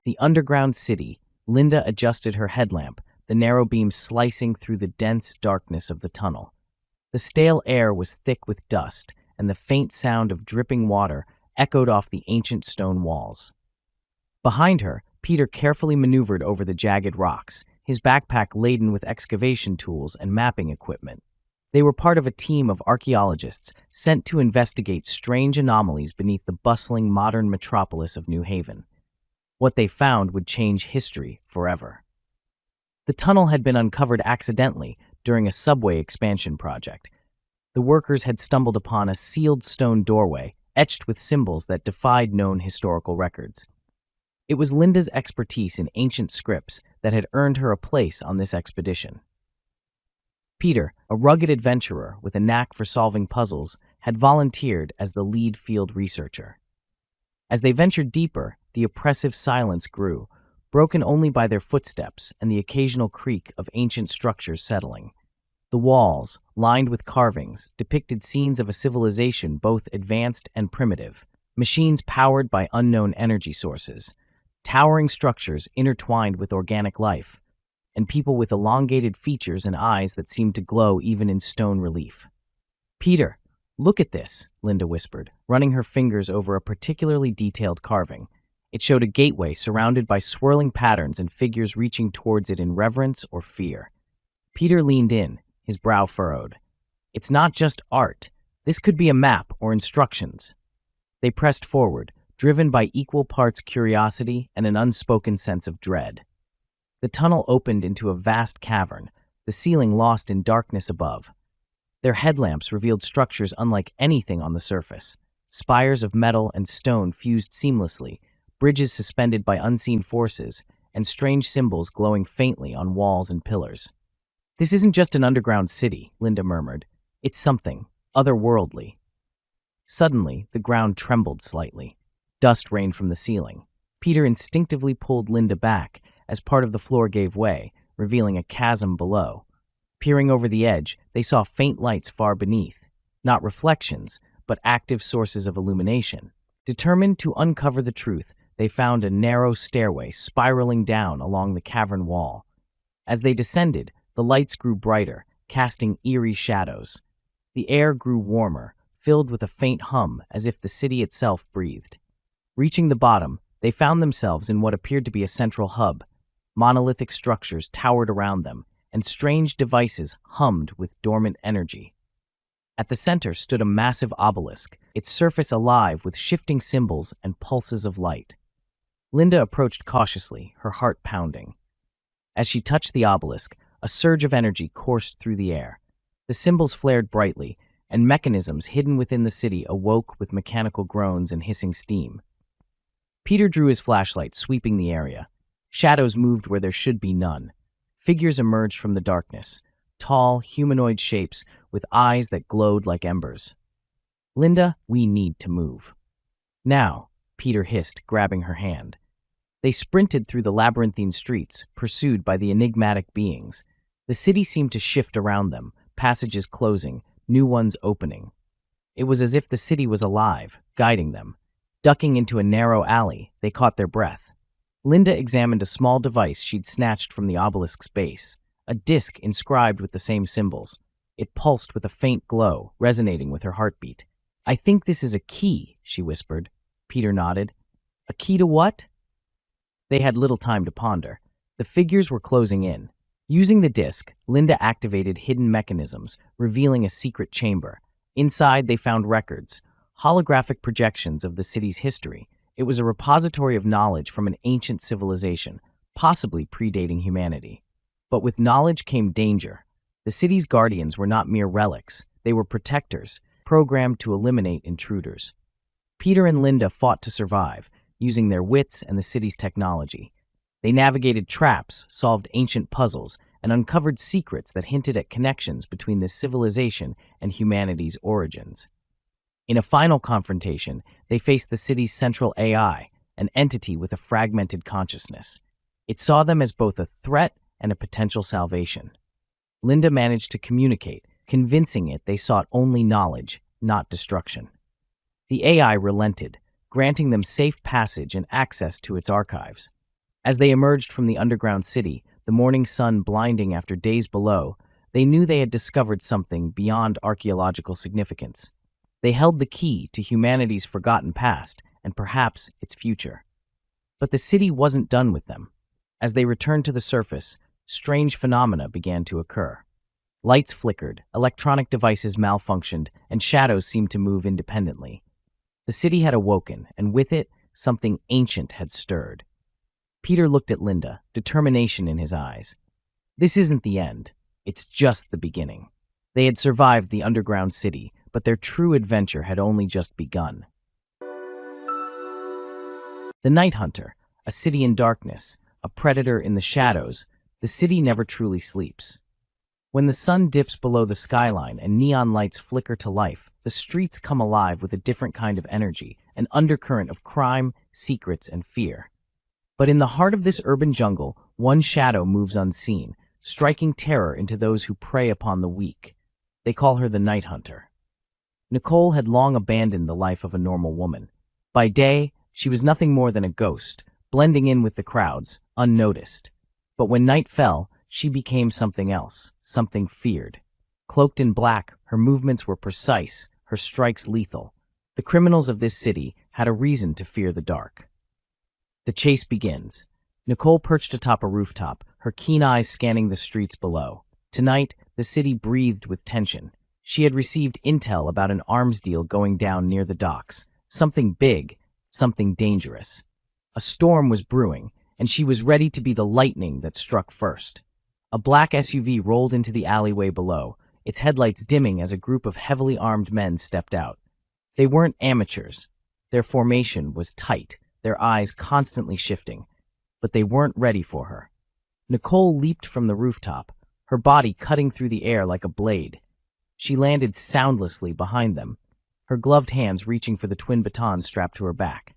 The underground city. Linda adjusted her headlamp, the narrow beam slicing through the dense darkness of the tunnel. The stale air was thick with dust, and the faint sound of dripping water echoed off the ancient stone walls. Behind her, Peter carefully maneuvered over the jagged rocks, his backpack laden with excavation tools and mapping equipment. They were part of a team of archaeologists sent to investigate strange anomalies beneath the bustling modern metropolis of New Haven. What they found would change history forever. The tunnel had been uncovered accidentally during a subway expansion project. The workers had stumbled upon a sealed stone doorway etched with symbols that defied known historical records. It was Linda's expertise in ancient scripts that had earned her a place on this expedition. Peter, a rugged adventurer with a knack for solving puzzles, had volunteered as the lead field researcher. As they ventured deeper, the oppressive silence grew, broken only by their footsteps and the occasional creak of ancient structures settling. The walls, lined with carvings, depicted scenes of a civilization both advanced and primitive, machines powered by unknown energy sources, towering structures intertwined with organic life, and people with elongated features and eyes that seemed to glow even in stone relief. "Peter, look at this," Linda whispered, running her fingers over a particularly detailed carving. It showed a gateway surrounded by swirling patterns and figures reaching towards it in reverence or fear. Peter leaned in, his brow furrowed. "It's not just art. This could be a map or instructions." They pressed forward, driven by equal parts curiosity and an unspoken sense of dread. The tunnel opened into a vast cavern, the ceiling lost in darkness above. Their headlamps revealed structures unlike anything on the surface. Spires of metal and stone fused seamlessly, bridges suspended by unseen forces, and strange symbols glowing faintly on walls and pillars. "This isn't just an underground city," Linda murmured. "It's something otherworldly." Suddenly, the ground trembled slightly. Dust rained from the ceiling. Peter instinctively pulled Linda back as part of the floor gave way, revealing a chasm below. Peering over the edge, they saw faint lights far beneath, not reflections, but active sources of illumination. Determined to uncover the truth, they found a narrow stairway spiraling down along the cavern wall. As they descended, the lights grew brighter, casting eerie shadows. The air grew warmer, filled with a faint hum as if the city itself breathed. Reaching the bottom, they found themselves in what appeared to be a central hub. Monolithic structures towered around them, and strange devices hummed with dormant energy. At the center stood a massive obelisk, its surface alive with shifting symbols and pulses of light. Linda approached cautiously, her heart pounding. As she touched the obelisk, a surge of energy coursed through the air. The symbols flared brightly, and mechanisms hidden within the city awoke with mechanical groans and hissing steam. Peter drew his flashlight, sweeping the area. Shadows moved where there should be none. Figures emerged from the darkness, tall, humanoid shapes with eyes that glowed like embers. "Linda, we need to move." "Now," Peter hissed, grabbing her hand. They sprinted through the labyrinthine streets, pursued by the enigmatic beings. The city seemed to shift around them, passages closing, new ones opening. It was as if the city was alive, guiding them. Ducking into a narrow alley, they caught their breath. Linda examined a small device she'd snatched from the obelisk's base, a disc inscribed with the same symbols. It pulsed with a faint glow, resonating with her heartbeat. "I think this is a key," she whispered. Peter nodded. "A key to what?" They had little time to ponder. The figures were closing in. Using the disc, Linda activated hidden mechanisms, revealing a secret chamber. Inside, they found records, holographic projections of the city's history. It was a repository of knowledge from an ancient civilization, possibly predating humanity. But with knowledge came danger. The city's guardians were not mere relics. They were protectors, programmed to eliminate intruders. Peter and Linda fought to survive, using their wits and the city's technology. They navigated traps, solved ancient puzzles, and uncovered secrets that hinted at connections between this civilization and humanity's origins. In a final confrontation, they faced the city's central AI, an entity with a fragmented consciousness. It saw them as both a threat and a potential salvation. Linda managed to communicate, convincing it they sought only knowledge, not destruction. The AI relented, granting them safe passage and access to its archives. As they emerged from the underground city, the morning sun blinding after days below, they knew they had discovered something beyond archaeological significance. They held the key to humanity's forgotten past and perhaps its future. But the city wasn't done with them. As they returned to the surface, strange phenomena began to occur. Lights flickered, electronic devices malfunctioned, and shadows seemed to move independently. The city had awoken, and with it, something ancient had stirred. Peter looked at Linda, determination in his eyes. This isn't the end. It's just the beginning. They had survived the underground city, but their true adventure had only just begun. The Night Hunter, a city in darkness, a predator in the shadows, the city never truly sleeps. When the sun dips below the skyline and neon lights flicker to life, the streets come alive with a different kind of energy, an undercurrent of crime, secrets, and fear. But in the heart of this urban jungle, one shadow moves unseen, striking terror into those who prey upon the weak. They call her the Night Hunter. Nicole had long abandoned the life of a normal woman. By day, she was nothing more than a ghost, blending in with the crowds, unnoticed. But when night fell, she became something else, something feared. Cloaked in black, her movements were precise, her strikes lethal. The criminals of this city had a reason to fear the dark. The chase begins. Nicole perched atop a rooftop, her keen eyes scanning the streets below. Tonight, the city breathed with tension. She had received intel about an arms deal going down near the docks. Something big, something dangerous. A storm was brewing, and she was ready to be the lightning that struck first. A black SUV rolled into the alleyway below, its headlights dimming as a group of heavily armed men stepped out. They weren't amateurs. Their formation was tight, their eyes constantly shifting, but they weren't ready for her. Nicole leaped from the rooftop, her body cutting through the air like a blade. She landed soundlessly behind them, her gloved hands reaching for the twin batons strapped to her back.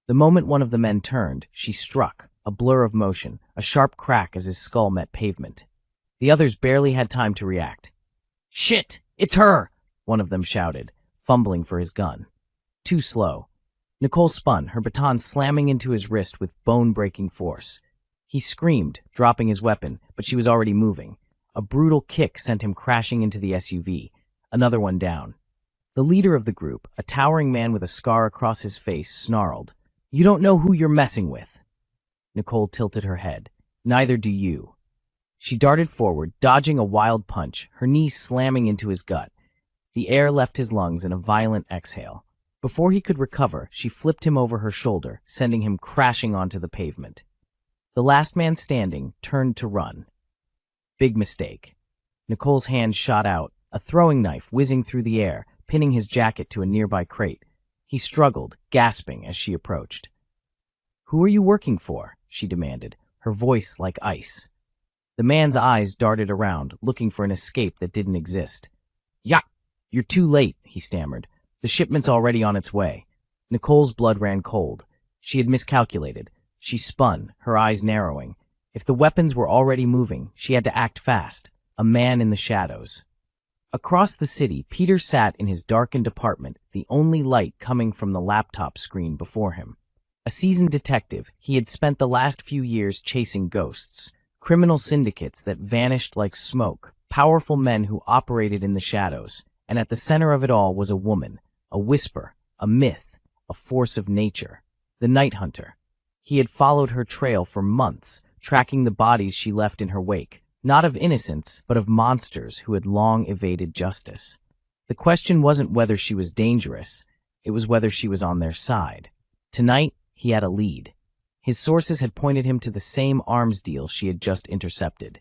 The moment one of the men turned, she struck, a blur of motion, a sharp crack as his skull met pavement. The others barely had time to react. "Shit! It's her!" one of them shouted, fumbling for his gun. Too slow. Nicole spun, her baton slamming into his wrist with bone-breaking force. He screamed, dropping his weapon, but she was already moving. A brutal kick sent him crashing into the SUV, another one down. The leader of the group, a towering man with a scar across his face, snarled, "You don't know who you're messing with." Nicole tilted her head. "Neither do you." She darted forward, dodging a wild punch, her knees slamming into his gut. The air left his lungs in a violent exhale. Before he could recover, she flipped him over her shoulder, sending him crashing onto the pavement. The last man standing turned to run. Big mistake. Nicole's hand shot out, a throwing knife whizzing through the air, pinning his jacket to a nearby crate. He struggled, gasping as she approached. "Who are you working for?" she demanded, her voice like ice. The man's eyes darted around, looking for an escape that didn't exist. "Ya, you're too late," he stammered. "The shipment's already on its way." Nicole's blood ran cold. She had miscalculated. She spun, her eyes narrowing. If the weapons were already moving, she had to act fast. A man in the shadows. Across the city, Peter sat in his darkened apartment, the only light coming from the laptop screen before him. A seasoned detective, he had spent the last few years chasing ghosts, criminal syndicates that vanished like smoke, powerful men who operated in the shadows, and at the center of it all was a woman, a whisper, a myth, a force of nature, the Night Hunter. He had followed her trail for months, tracking the bodies she left in her wake, not of innocents, but of monsters who had long evaded justice. The question wasn't whether she was dangerous, it was whether she was on their side. Tonight, he had a lead. His sources had pointed him to the same arms deal she had just intercepted.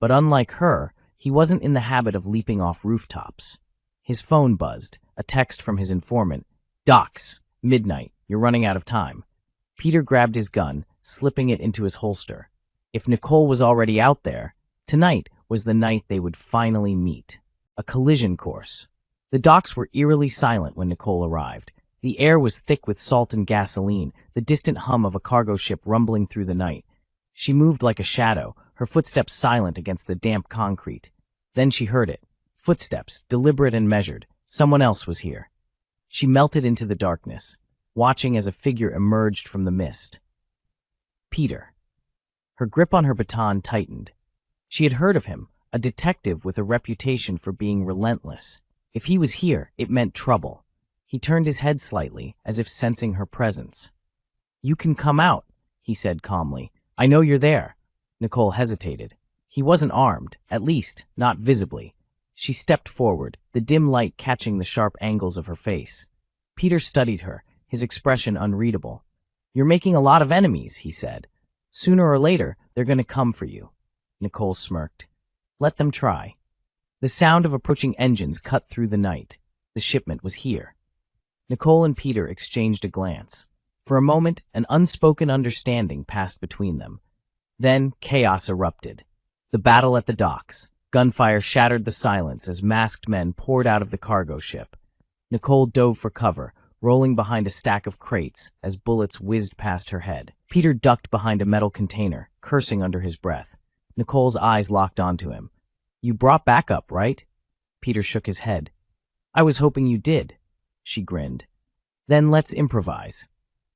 But unlike her, he wasn't in the habit of leaping off rooftops. His phone buzzed, a text from his informant. "Docks, midnight, you're running out of time." Peter grabbed his gun, slipping it into his holster. If Nicole was already out there, tonight was the night they would finally meet. A collision course. The docks were eerily silent when Nicole arrived. The air was thick with salt and gasoline, the distant hum of a cargo ship rumbling through the night. She moved like a shadow, her footsteps silent against the damp concrete. Then she heard it. Footsteps, deliberate and measured. Someone else was here. She melted into the darkness, watching as a figure emerged from the mist. Peter. Her grip on her baton tightened. She had heard of him, a detective with a reputation for being relentless. If he was here, it meant trouble. He turned his head slightly, as if sensing her presence. "You can come out," he said calmly. "I know you're there." Nicole hesitated. He wasn't armed, at least, not visibly. She stepped forward, the dim light catching the sharp angles of her face. Peter studied her, his expression unreadable. "You're making a lot of enemies," he said. "Sooner or later, they're going to come for you." Nicole smirked. "Let them try." The sound of approaching engines cut through the night. The shipment was here. Nicole and Peter exchanged a glance. For a moment, an unspoken understanding passed between them. Then chaos erupted. The battle at the docks. Gunfire shattered the silence as masked men poured out of the cargo ship. Nicole dove for cover, rolling behind a stack of crates as bullets whizzed past her head. Peter ducked behind a metal container, cursing under his breath. Nicole's eyes locked onto him. "You brought backup, right?" Peter shook his head. "I was hoping you did." She grinned. "Then let's improvise."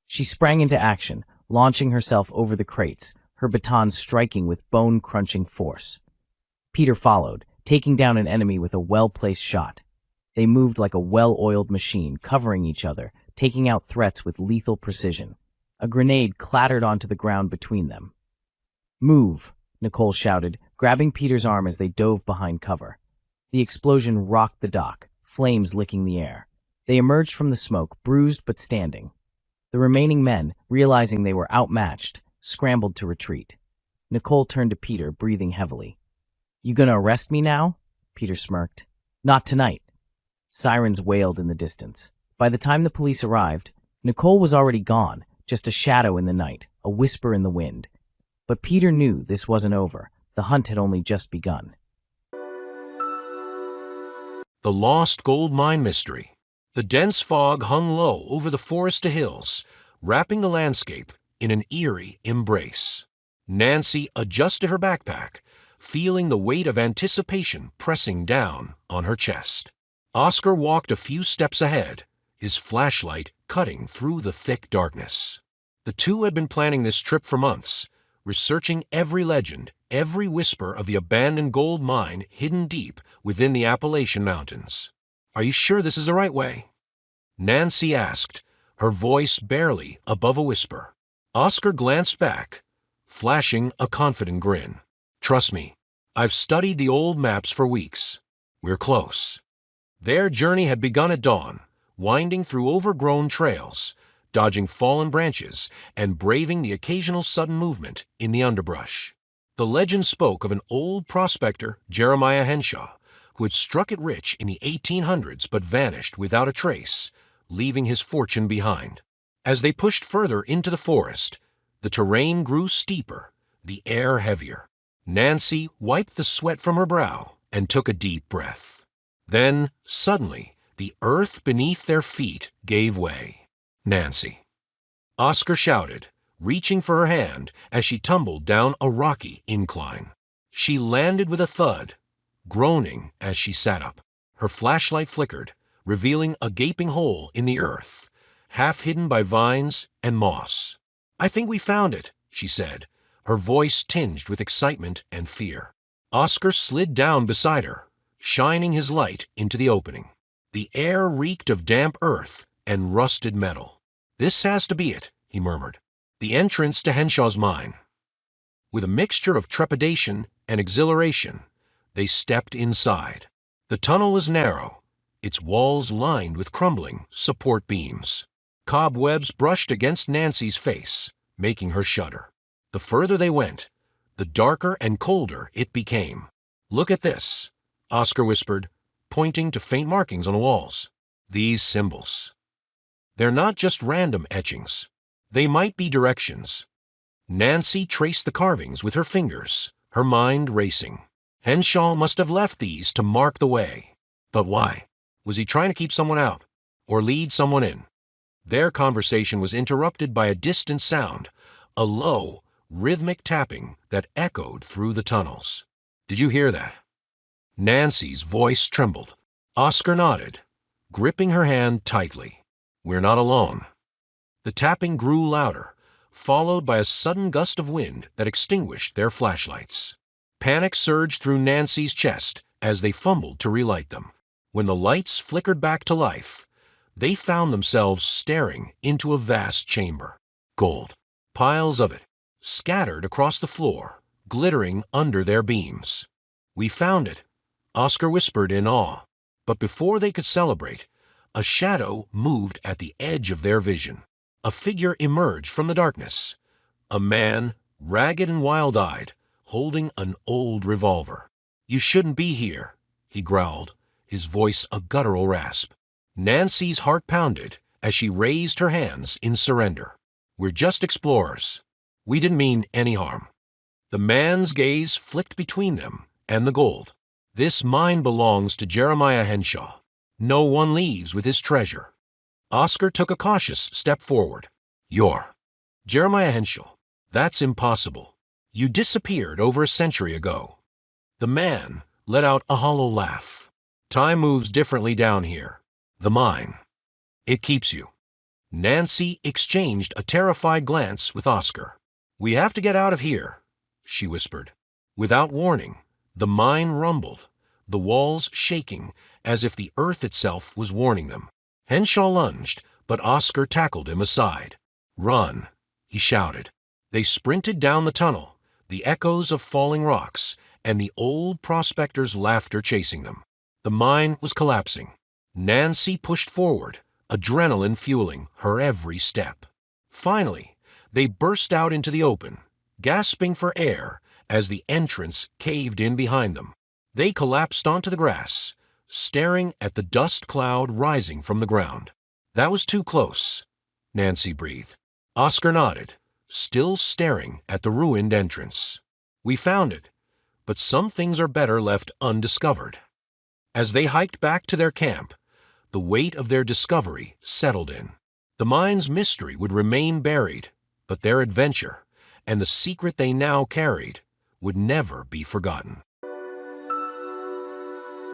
She sprang into action, launching herself over the crates, her baton striking with bone-crunching force. Peter followed, taking down an enemy with a well-placed shot. They moved like a well-oiled machine, covering each other, taking out threats with lethal precision. A grenade clattered onto the ground between them. "Move," Nicole shouted, grabbing Peter's arm as they dove behind cover. The explosion rocked the dock, flames licking the air. They emerged from the smoke, bruised but standing. The remaining men, realizing they were outmatched, scrambled to retreat. Nicole turned to Peter, breathing heavily. "You gonna arrest me now?" Peter smirked. "Not tonight." Sirens wailed in the distance. By the time the police arrived, Nicole was already gone, just a shadow in the night, a whisper in the wind. But Peter knew this wasn't over. The hunt had only just begun. The Lost Gold Mine Mystery. The dense fog hung low over the forest hills, wrapping the landscape in an eerie embrace. Nancy adjusted her backpack, feeling the weight of anticipation pressing down on her chest. Oscar walked a few steps ahead, his flashlight cutting through the thick darkness. The two had been planning this trip for months, researching every legend, every whisper of the abandoned gold mine hidden deep within the Appalachian Mountains. "Are you sure this is the right way?" Nancy asked, her voice barely above a whisper. Oscar glanced back, flashing a confident grin. "Trust me, I've studied the old maps for weeks. We're close." Their journey had begun at dawn, winding through overgrown trails, dodging fallen branches, and braving the occasional sudden movement in the underbrush. The legend spoke of an old prospector, Jeremiah Henshaw, who had struck it rich in the 1800s but vanished without a trace, leaving his fortune behind. As they pushed further into the forest, the terrain grew steeper, the air heavier. Nancy wiped the sweat from her brow and took a deep breath. Then, suddenly, the earth beneath their feet gave way. "Nancy!" Oscar shouted, reaching for her hand as she tumbled down a rocky incline. She landed with a thud, groaning as she sat up. Her flashlight flickered, revealing a gaping hole in the earth, half hidden by vines and moss. "I think we found it," she said, her voice tinged with excitement and fear. Oscar slid down beside her, shining his light into the opening. The air reeked of damp earth and rusted metal. "This has to be it," he murmured. "The entrance to Henshaw's mine." With a mixture of trepidation and exhilaration, they stepped inside. The tunnel was narrow, its walls lined with crumbling support beams. Cobwebs brushed against Nancy's face, making her shudder. The further they went, the darker and colder it became. "Look at this," Oscar whispered, pointing to faint markings on the walls. "These symbols. They're not just random etchings. They might be directions." Nancy traced the carvings with her fingers, her mind racing. Henshaw must have left these to mark the way. But why? Was he trying to keep someone out, or lead someone in? Their conversation was interrupted by a distant sound, a low, rhythmic tapping that echoed through the tunnels. "Did you hear that?" Nancy's voice trembled. Oscar nodded, gripping her hand tightly. "We're not alone." The tapping grew louder, followed by a sudden gust of wind that extinguished their flashlights. Panic surged through Nancy's chest as they fumbled to relight them. When the lights flickered back to life, they found themselves staring into a vast chamber. Gold, piles of it, scattered across the floor, glittering under their beams. "We found it," Oscar whispered in awe. But before they could celebrate, a shadow moved at the edge of their vision. A figure emerged from the darkness. A man, ragged and wild-eyed, holding an old revolver. "You shouldn't be here," he growled, his voice a guttural rasp. Nancy's heart pounded as she raised her hands in surrender. "We're just explorers. We didn't mean any harm." The man's gaze flicked between them and the gold. "This mine belongs to Jeremiah Henshaw. No one leaves with his treasure." Oscar took a cautious step forward. "You're Jeremiah Henshaw. That's impossible. You disappeared over a century ago." The man let out a hollow laugh. "Time moves differently down here. The mine. It keeps you." Nancy exchanged a terrified glance with Oscar. "We have to get out of here," she whispered. Without warning, the mine rumbled, the walls shaking as if the earth itself was warning them. Henshaw lunged, but Oscar tackled him aside. "Run," he shouted. They sprinted down the tunnel, the echoes of falling rocks and the old prospector's laughter chasing them. The mine was collapsing. Nancy pushed forward, adrenaline fueling her every step. Finally, they burst out into the open, gasping for air as the entrance caved in behind them. They collapsed onto the grass, staring at the dust cloud rising from the ground. "That was too close," Nancy breathed. Oscar nodded, still staring at the ruined entrance. "We found it, but some things are better left undiscovered." As they hiked back to their camp, the weight of their discovery settled in. The mine's mystery would remain buried, but their adventure, and the secret they now carried, would never be forgotten.